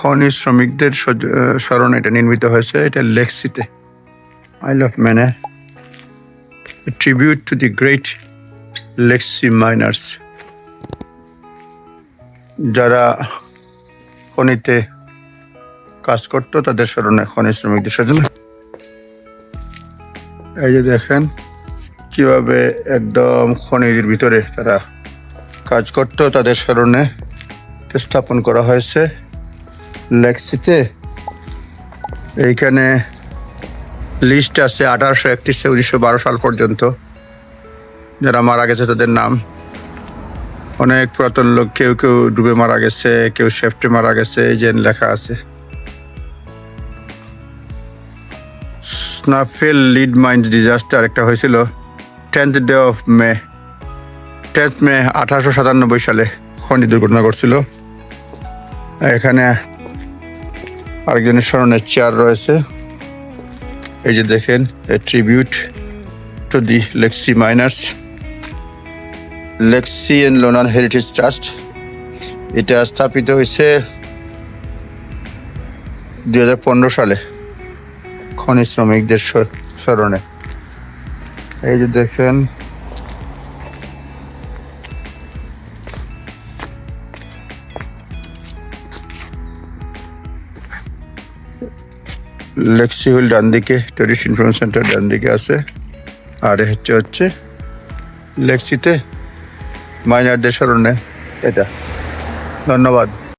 খনি শ্রমিকদের স্মরণে এটা নির্মিত হয়েছে। এটা লেক্সিতে, আইল অফ ম্যানে, tribute to the great Laxey miners, যারা খনিতে কাজ করতো তাদের স্মরণে, খনি শ্রমিকদের স্মরণে। এই যে দেখেন কিভাবে একদম খনির ভিতরে তারা কাজ করতো, তাদের স্মরণে স্থাপন করা হয়েছে লেক্সিতে। এইখানে লিস্ট আছে 1831 থেকে 1912 সাল পর্যন্ত যারা মারা গেছে তাদের নাম। অনেক পুরাতন লোক, কেউ কেউ ডুবে মারা গেছে, কেউ শেফটে মারা গেছে, এই যে লেখা আছে। স্নাফেল লিড মাইন্স ডিজাস্টার একটা হয়েছিল 10th মে 1897 সালে, খনি দুর্ঘটনা ঘটছিল। এখানে আরেকজনের স্মরণে চেয়ার রয়েছে। এই যে দেখেন, a tribute to the Laxey miners, Laxey and Lonan Heritage Trust. এটা স্থাপিত হয়েছে 2015 সালে খনি শ্রমিকদের স্মরণে। এই যে দেখেন লেক্সি হুইল ডান দিকে, টুরিস্ট ইনফরমেশন সেন্টার ডান দিকে আছে, আর হচ্ছে লেক্সিতে মাইনারদের স্মরণে এটা। ধন্যবাদ।